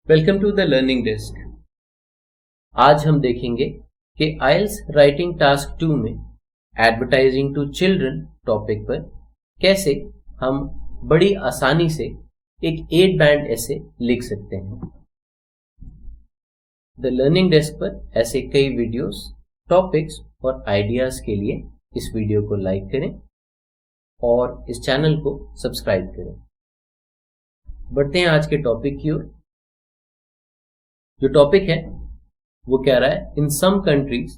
Welcome to the learning desk. आज हम देखेंगे कि आइल्स राइटिंग टास्क 2 में एडवर्टाइजिंग टू चिल्ड्रन टॉपिक पर कैसे हम बड़ी आसानी से एक 8 बैंड ऐसे लिख सकते हैं। द लर्निंग डेस्क पर ऐसे कई वीडियोस, टॉपिक्स और आइडियाज के लिए इस वीडियो को लाइक करें और इस चैनल को सब्सक्राइब करें। बढ़ते हैं आज के टॉपिक की ओर। जो टॉपिक है वो कह रहा है, in some countries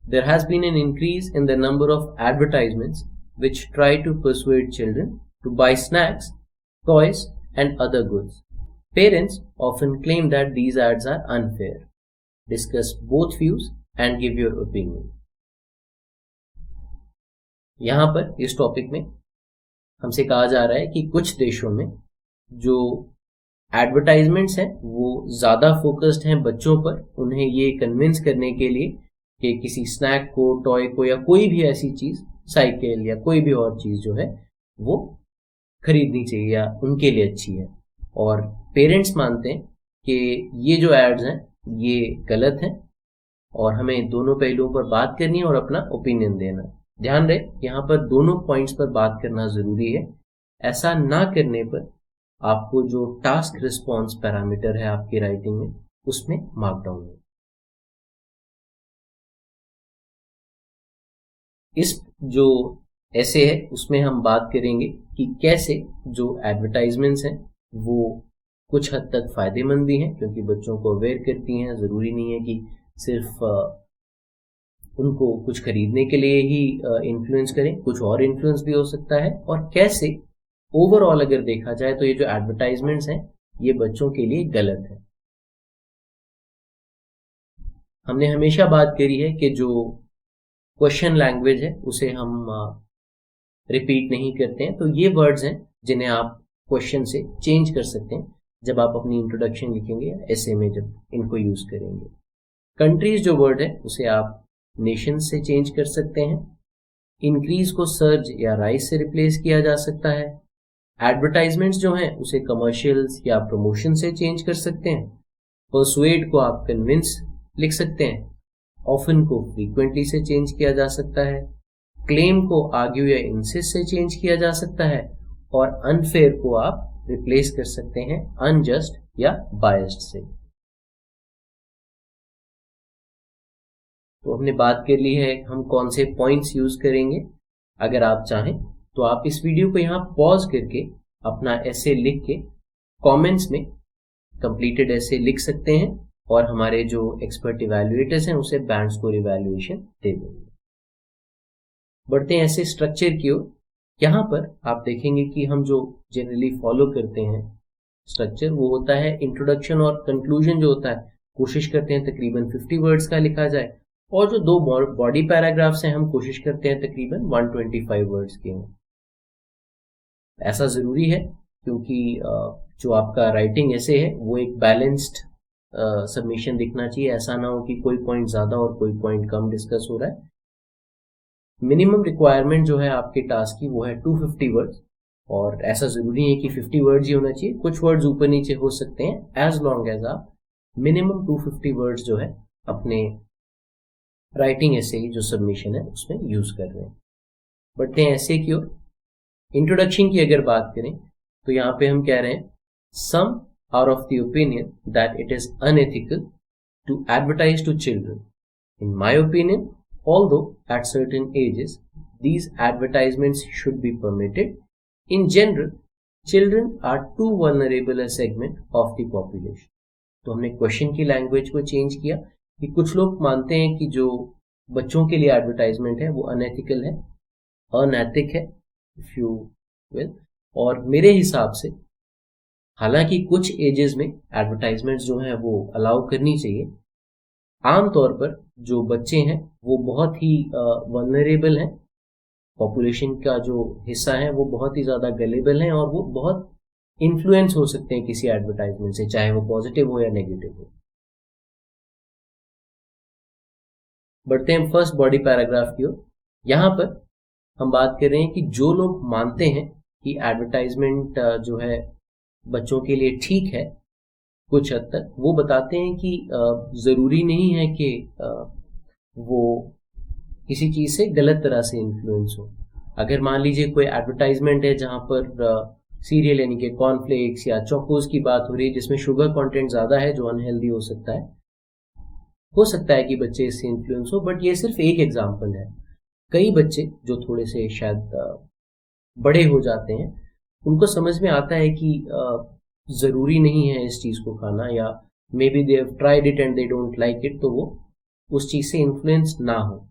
there has been an increase in the number of advertisements which try to persuade children to buy snacks, toys and other goods. Parents often claim that these ads are unfair. Discuss both views and give your opinion. यहां पर इस topic में हमसे कहा जा रहा है कि कुछ देशों में जो एडवर्टाइजमेंट्स हैं वो ज़्यादा फोकस्ड हैं बच्चों पर, उन्हें ये कन्विंस करने के लिए कि किसी स्नैक को, टॉय को या कोई भी ऐसी चीज़, साइकिल या कोई भी और चीज़ जो है वो खरीदनी चाहिए या उनके लिए अच्छी है। और पेरेंट्स मानते हैं कि ये जो एड्स हैं ये गलत हैं और हमें दोनों पहलुओं पर बात करनी है और अपना ओपिनियन देना। ध्यान रहे, यहाँ पर दोनों पॉइंट्स पर बात करना ज़रूरी है। ऐसा ना करने पर आपको जो टास्क रिस्पॉन्स पैरामीटर है आपकी राइटिंग में उसमें मार्क डाउन है। इस जो ऐसे है उसमें हम बात करेंगे कि कैसे जो एडवर्टाइजमेंट्स हैं वो कुछ हद तक फायदेमंद भी हैं क्योंकि बच्चों को अवेयर करती हैं। ज़रूरी नहीं है कि सिर्फ उनको कुछ खरीदने के लिए ही इन्फ्लुएंस करें, कुछ और इन्फ्लुएंस भी हो सकता है। और कैसे ओवरऑल अगर देखा जाए तो ये जो एडवर्टाइजमेंट्स हैं ये बच्चों के लिए गलत है। हमने हमेशा बात करी है कि जो क्वेश्चन लैंग्वेज है उसे हम रिपीट नहीं करते हैं, तो ये वर्ड्स हैं जिन्हें आप क्वेश्चन से चेंज कर सकते हैं जब आप अपनी इंट्रोडक्शन लिखेंगे या एसे में जब इनको यूज करेंगे। कंट्रीज जो वर्ड है उसे आप नेशन से चेंज कर सकते हैं। इंक्रीज को सर्ज या राइज से रिप्लेस किया जा सकता है। एडवर्टाइजमेंट्स जो हैं उसे कमर्शियल्स या प्रमोशन से चेंज कर सकते हैं। परसुएड को आप कन्विंस लिख सकते हैं। ऑफन को फ्रीक्वेंटली से चेंज किया जा सकता है। क्लेम को आर्ग्यू या इंसिस्ट से चेंज किया जा सकता है। और अनफेयर को आप रिप्लेस कर सकते हैं अनजस्ट या बायस्ड से। तो हमने बात कर ली है हम कौन से पॉइंट्स यूज करेंगे। अगर आप चाहें तो आप इस वीडियो को यहाँ पॉज करके अपना ऐसे लिख के कमेंट्स में कंप्लीटेड ऐसे लिख सकते हैं और हमारे जो एक्सपर्ट इवैल्यूएटर्स हैं उसे बैंड स्कोर इवैल्यूएशन दे देंगे। बढ़ते हैं ऐसे स्ट्रक्चर की ओर। यहाँ पर आप देखेंगे कि हम जो जनरली फॉलो करते हैं स्ट्रक्चर वो होता है इंट्रोडक्शन और कंक्लूजन जो होता है कोशिश करते हैं तकरीबन 50 वर्ड्स का लिखा जाए, और जो दो बॉडी पैराग्राफ्स हैं हम कोशिश करते हैं तकरीबन 125 वर्ड्स के हों। ऐसा ज़रूरी है क्योंकि जो आपका राइटिंग ऐसे है वो एक बैलेंस्ड सबमिशन दिखना चाहिए। ऐसा ना हो कि कोई पॉइंट ज़्यादा और कोई पॉइंट कम डिस्कस हो रहा है। मिनिमम रिक्वायरमेंट जो है आपके टास्क की वो है 250 वर्ड्स, और ऐसा ज़रूरी है कि 50 वर्ड्स ही होना चाहिए। कुछ वर्ड्स ऊपर नीचे हो सकते हैं एज लॉन्ग एज आप मिनिमम 250 वर्ड्स जो है अपने राइटिंग ऐसे ही जो सबमिशन है उसमें यूज कर रहे हैं। बढ़ते हैं ऐसे की ओर। इंट्रोडक्शन की अगर बात करें तो यहाँ पे हम कह रहे हैं, some are of the opinion that it is unethical to advertise to children. In my opinion, although at certain ages these advertisements should be permitted, in general children are too vulnerable a segment of the population. तो हमने question की language को change किया कि कुछ लोग मानते हैं कि जो बच्चों के लिए एडवर्टाइजमेंट है वो अनएथिकल है, अनैतिक है इफ यू विल। और मेरे हिसाब से हालांकि कुछ एजेस में एडवर्टाइजमेंट्स जो है वो अलाउ करनी चाहिए, आमतौर पर जो बच्चे हैं वो बहुत ही वल्नरेबल हैं, पॉपुलेशन का जो हिस्सा है वो बहुत ही ज़्यादा गलेबल हैं और वो बहुत इन्फ्लुएंस हो सकते हैं किसी एडवर्टाइजमेंट से, चाहे वो पॉजिटिव हो या नेगेटिव हो। बढ़ते हैं फर्स्ट बॉडी पैराग्राफ की ओर। यहाँ पर हम बात कर रहे हैं कि जो लोग मानते हैं कि एडवर्टाइजमेंट जो है बच्चों के लिए ठीक है, कुछ हद तक वो बताते हैं कि ज़रूरी नहीं है कि वो किसी चीज़ से गलत तरह से इन्फ्लुएंस हो। अगर मान लीजिए कोई एडवर्टाइजमेंट है जहाँ पर सीरियल यानी कि कॉर्नफ्लेक्स या चोकोस की बात हो रही है जिसमें शुगर कंटेंट ज़्यादा है जो अनहेल्दी हो सकता है कि बच्चे इससे इन्फ्लुएंस हो, बट ये सिर्फ एक एग्जाम्पल है। कई बच्चे जो थोड़े से शायद बड़े हो जाते हैं उनको समझ में आता है कि ज़रूरी नहीं है इस चीज़ को खाना, या may be they have tried it and they don't like it, तो वो उस चीज़ से इन्फ्लुएंस ना हो।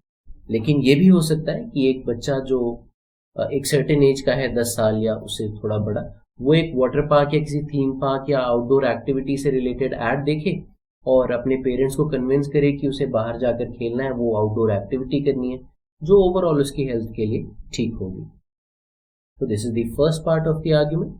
लेकिन ये भी हो सकता है कि एक बच्चा जो एक सर्टेन एज का है 10 साल या उससे थोड़ा बड़ा, वो एक वाटर पार्क या किसी थीम पार्क या आउटडोर एक्टिविटी से रिलेटेड ऐड देखे और अपने पेरेंट्स को कन्विंस करे कि उसे बाहर जाकर खेलना है, वो आउटडोर एक्टिविटी करनी है जो ओवरऑल उसकी हेल्थ के लिए ठीक होगी। तो this is the first part of the argument.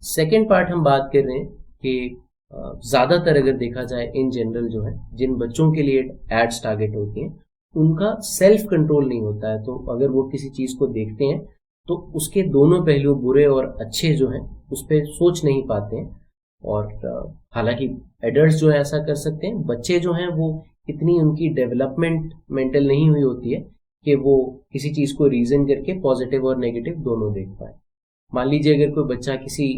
Second part हम बात कर रहे हैं कि ज़्यादातर अगर देखा जाए इन जनरल जो है जिन बच्चों के लिए एड्स टारगेट होती हैं उनका सेल्फ कंट्रोल नहीं होता है। तो अगर वो किसी चीज़ को देखते हैं तो उसके दोनों पहलू बुरे और अच्छे जो हैं उस पर सोच नहीं पाते हैं। और हालांकि एडल्ट्स जो है ऐसा कर सकते हैं, बच्चे जो हैं वो इतनी उनकी डेवलपमेंट मेंटल नहीं हुई होती है कि वो किसी चीज़ को रीजन करके पॉजिटिव और नेगेटिव दोनों देख पाए। मान लीजिए अगर कोई बच्चा किसी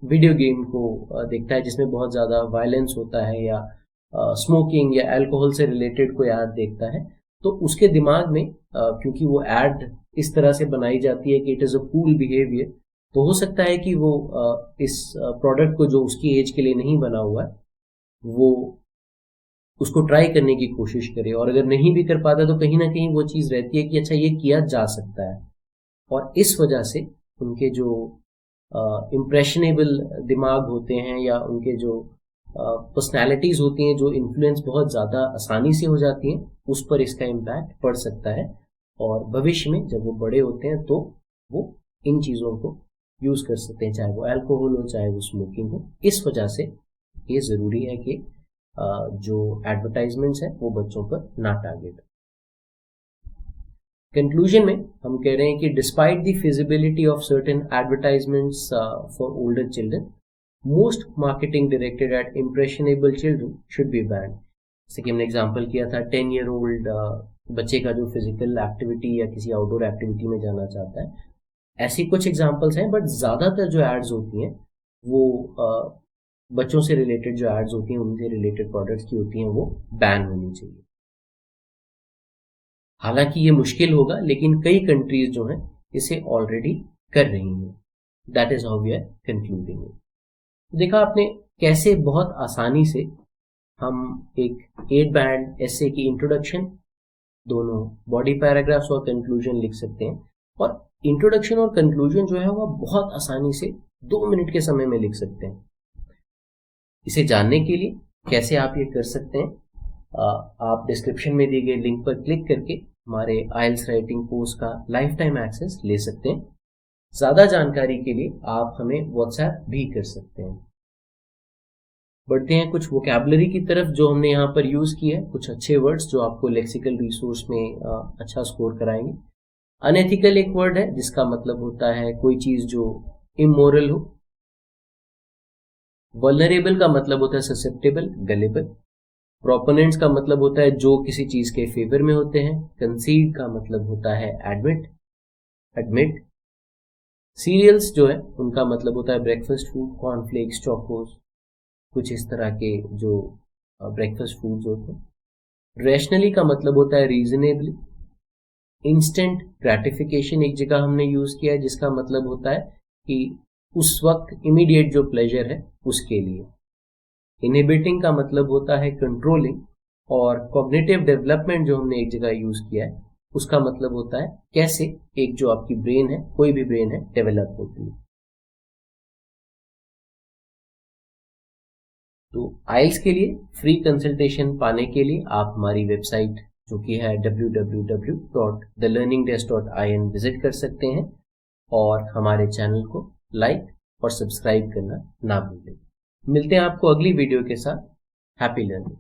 वीडियो गेम को देखता है जिसमें बहुत ज़्यादा वायलेंस होता है या स्मोकिंग या अल्कोहल से रिलेटेड कोई ऐड देखता है, तो उसके दिमाग में क्योंकि वो ऐड इस तरह से बनाई जाती है कि it is a cool behaviour, तो हो सकता है कि वो इस प्रोडक्ट को जो उसकी एज के लिए नहीं बना हुआ है वो उसको ट्राई करने की कोशिश करे, और अगर नहीं भी कर पाता तो कहीं ना कहीं वो चीज़ रहती है कि अच्छा ये किया जा सकता है। और इस वजह से उनके जो इम्प्रेशनेबल दिमाग होते हैं या उनके जो पर्सनैलिटीज़ होती हैं जो इन्फ्लुएंस बहुत ज़्यादा आसानी से हो जाती हैं, उस पर इसका इम्पैक्ट पड़ सकता है। और भविष्य में जब वो बड़े होते हैं तो वो इन चीज़ों को यूज़ कर सकते हैं, चाहे वो अल्कोहल हो चाहे वो स्मोकिंग हो। इस वजह से ये ज़रूरी है कि जो एडवर्टाइजमेंट्स हैं वो बच्चों पर ना टारगेट। कंक्लूजन में हम कह रहे हैं कि despite the feasibility of certain advertisements for older children, most marketing directed at impressionable children should be banned. जैसे कि हमने एग्जांपल किया था 10 ईयर ओल्ड बच्चे का जो फिजिकल एक्टिविटी या किसी आउटडोर एक्टिविटी में जाना चाहता है, ऐसी कुछ एग्जांपल्स हैं। बट ज़्यादातर जो एड्स होती हैं वो बच्चों से रिलेटेड जो एड्स होती हैं उनसे रिलेटेड प्रोडक्ट्स की होती हैं, वो बैन होनी चाहिए। हालांकि ये मुश्किल होगा लेकिन कई कंट्रीज जो हैं इसे ऑलरेडी कर रही हैं। That is how we are concluding it. देखा आपने कैसे बहुत आसानी से हम एक 8 बैंड एसे की इंट्रोडक्शन, दोनों बॉडी पैराग्राफ्स और कंक्लूजन लिख सकते हैं। और इंट्रोडक्शन और कंक्लूजन जो है वो बहुत आसानी से 2 मिनट के समय में लिख सकते हैं। इसे जानने के लिए कैसे आप ये कर सकते हैं, आप डिस्क्रिप्शन में दिए गए लिंक पर क्लिक करके हमारे आइल्स राइटिंग कोर्स का लाइफ टाइम एक्सेस ले सकते हैं। ज़्यादा जानकारी के लिए आप हमें व्हाट्सएप भी कर सकते हैं। बढ़ते हैं कुछ वोकैबुलरी की तरफ जो हमने यहाँ पर यूज़ किया है, कुछ अच्छे वर्ड्स जो आपको लेक्सिकल रिसोर्स में अच्छा स्कोर कराएंगे। अनएथिकल एक वर्ड है जिसका मतलब होता है कोई चीज़ जो इमोरल हो। वल्नरेबल का मतलब होता है ससेप्टेबल, गलेबल। प्रोपोनेंट्स का मतलब होता है जो किसी चीज के फेवर में होते हैं। कंसीड का मतलब होता है एडमिट। सीरियल्स जो है उनका मतलब होता है ब्रेकफास्ट फूड, कॉर्नफ्लेक्स, चोकोस, कुछ इस तरह के जो ब्रेकफास्ट फूड्स होते हैं। रैशनली का मतलब होता है रीजनेबली। इंस्टेंट ग्रेटिफिकेशन एक जगह हमने यूज किया है जिसका मतलब होता है कि उस वक्त इमीडिएट जो प्लेजर है उसके लिए। इनहिबिटिंग का मतलब होता है कंट्रोलिंग। और कॉग्निटिव डेवलपमेंट जो हमने एक जगह यूज किया है उसका मतलब होता है कैसे एक जो आपकी ब्रेन है, कोई भी ब्रेन है, डेवलप होती है। तो आइल्स के लिए फ्री कंसल्टेशन पाने के लिए आप हमारी वेबसाइट जो कि है www.thelearningdesk.in विजिट कर सकते हैं और हमारे चैनल को लाइक और सब्सक्राइब करना ना भूलें। मिलते हैं आपको अगली वीडियो के साथ। Happy learning.